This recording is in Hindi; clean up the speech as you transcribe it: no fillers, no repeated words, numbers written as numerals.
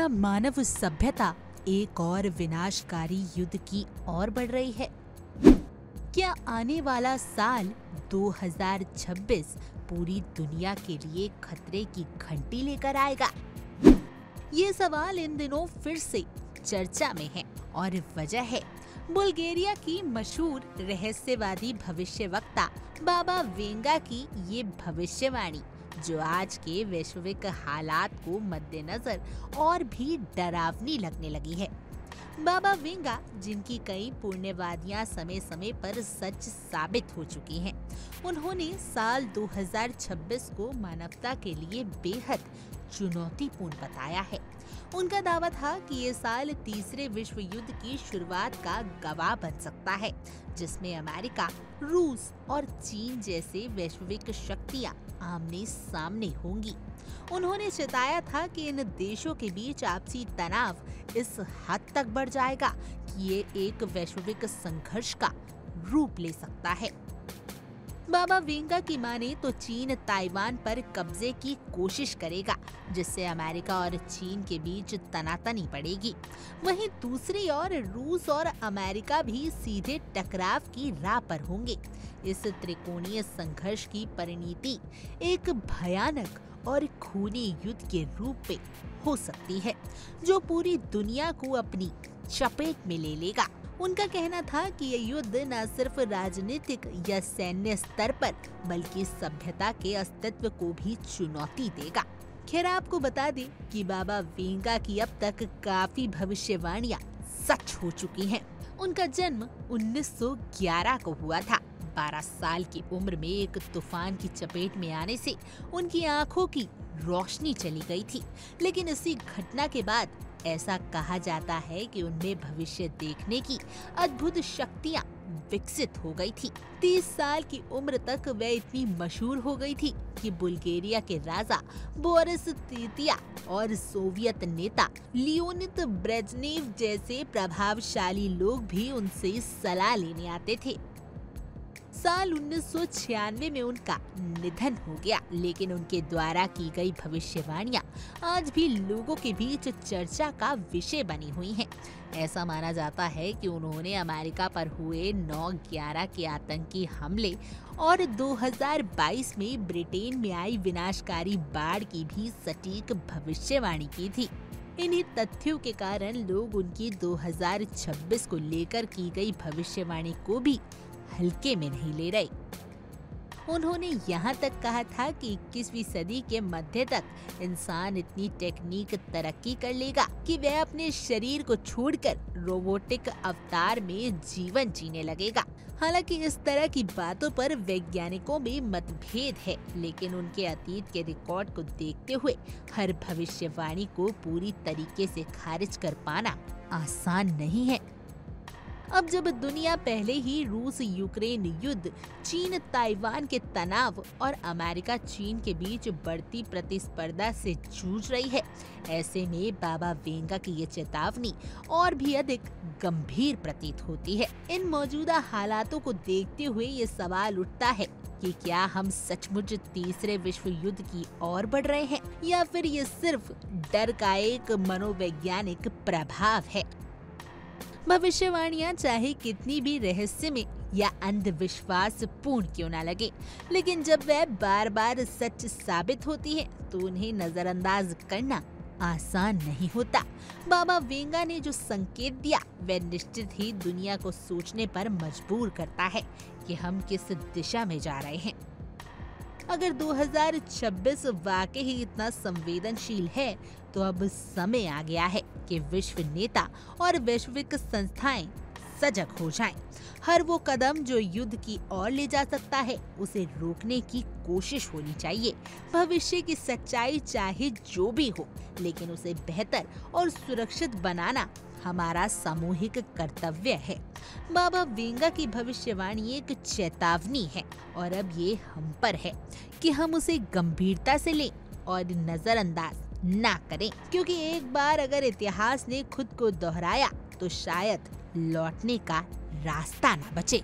मानव सभ्यता एक और विनाशकारी युद्ध की ओर बढ़ रही है? क्या आने वाला साल 2026 पूरी दुनिया के लिए खतरे की घंटी लेकर आएगा? ये सवाल इन दिनों फिर से चर्चा में है और वजह है बुल्गारिया की मशहूर रहस्यवादी भविष्यवक्ता बाबा वेंगा की ये भविष्यवाणी, जो आज के वैश्विक हालात को मद्देनजर और भी डरावनी लगने लगी है। बाबा वेंगा, जिनकी कई पुण्यवादियां समय समय पर सच साबित हो चुकी हैं, उन्होंने साल 2026 को मानवता के लिए बेहद चुनौतीपूर्ण बताया है। उनका दावा था कि ये साल तीसरे विश्व युद्ध की शुरुआत का गवाह बन सकता है, जिसमें अमेरिका, रूस और चीन जैसे वैश्विक शक्तियां आमने सामने होंगी। उन्होंने चेताया था कि इन देशों के बीच आपसी तनाव इस हद तक बढ़ जाएगा कि ये एक वैश्विक संघर्ष का रूप ले सकता है। बाबा वेंगा की माने तो चीन ताइवान पर कब्जे की कोशिश करेगा, जिससे अमेरिका और चीन के बीच तनातनी बढ़ेगी। वहीं दूसरी ओर रूस और अमेरिका भी सीधे टकराव की राह पर होंगे। इस त्रिकोणीय संघर्ष की परिणति एक भयानक और खूनी युद्ध के रूप में हो सकती है, जो पूरी दुनिया को अपनी चपेट में ले लेगा। उनका कहना था कि यह युद्ध न सिर्फ राजनीतिक या सैन्य स्तर पर, बल्कि सभ्यता के अस्तित्व को भी चुनौती देगा। खैर, आपको बता दें कि बाबा वेंगा की अब तक काफी भविष्यवाणियां सच हो चुकी हैं। उनका जन्म 1911 को हुआ था। 12 साल की उम्र में एक तूफान की चपेट में आने से उनकी आंखों की रोशनी चली गई थी, लेकिन इसी घटना के बाद ऐसा कहा जाता है कि उनमें भविष्य देखने की अद्भुत शक्तियां विकसित हो गई थी। 30 साल की उम्र तक वे इतनी मशहूर हो गई थी कि बुल्गारिया के राजा बोरिस तृतीय और सोवियत नेता लियोनिद ब्रेजनेव जैसे प्रभावशाली लोग भी उनसे सलाह लेने आते थे। साल 1996 में उनका निधन हो गया, लेकिन उनके द्वारा की गई भविष्यवाणियां आज भी लोगों के बीच चर्चा का विषय बनी हुई हैं। ऐसा माना जाता है कि उन्होंने अमेरिका पर हुए 9/11 के आतंकी हमले और 2022 में ब्रिटेन में आई विनाशकारी बाढ़ की भी सटीक भविष्यवाणी की थी। इन्हीं तथ्यों के कारण लोग उनकी 2026 को लेकर की गई भविष्यवाणी को भी हल्के में नहीं ले रहे। उन्होंने यहाँ तक कहा था कि 21वीं सदी के मध्य तक इंसान इतनी टेक्निक तरक्की कर लेगा कि वह अपने शरीर को छोड़कर रोबोटिक अवतार में जीवन जीने लगेगा। हालांकि इस तरह की बातों पर वैज्ञानिकों में मतभेद है, लेकिन उनके अतीत के रिकॉर्ड को देखते हुए हर भविष्यवाणी को पूरी तरीके से खारिज कर पाना आसान नहीं है। अब जब दुनिया पहले ही रूस यूक्रेन युद्ध, चीन ताइवान के तनाव और अमेरिका चीन के बीच बढ़ती प्रतिस्पर्धा से जूझ रही है, ऐसे में बाबा वेंगा की ये चेतावनी और भी अधिक गंभीर प्रतीत होती है। इन मौजूदा हालातों को देखते हुए ये सवाल उठता है कि क्या हम सचमुच तीसरे विश्व युद्ध की ओर बढ़ रहे हैं, या फिर ये सिर्फ डर का एक मनोवैज्ञानिक प्रभाव है। भविष्यवाणियां चाहे कितनी भी रहस्यमय या अंधविश्वास पूर्ण क्यों ना लगे, लेकिन जब वह बार बार सच साबित होती है तो उन्हें नजरअंदाज करना आसान नहीं होता। बाबा वेंगा ने जो संकेत दिया वह निश्चित ही दुनिया को सोचने पर मजबूर करता है कि हम किस दिशा में जा रहे हैं। अगर 2026 वाकई ही इतना संवेदनशील है, तो अब समय आ गया है कि विश्व नेता और वैश्विक संस्थाएं सजग हो जाएं। हर वो कदम जो युद्ध की ओर ले जा सकता है, उसे रोकने की कोशिश होनी चाहिए। भविष्य की सच्चाई चाहे जो भी हो, लेकिन उसे बेहतर और सुरक्षित बनाना हमारा सामूहिक कर्तव्य है। बाबा वेंगा की भविष्यवाणी एक चेतावनी है और अब ये हम पर है कि हम उसे गंभीरता से लें और नजरअंदाज ना करें, क्योंकि एक बार अगर इतिहास ने खुद को दोहराया तो शायद लौटने का रास्ता ना बचे।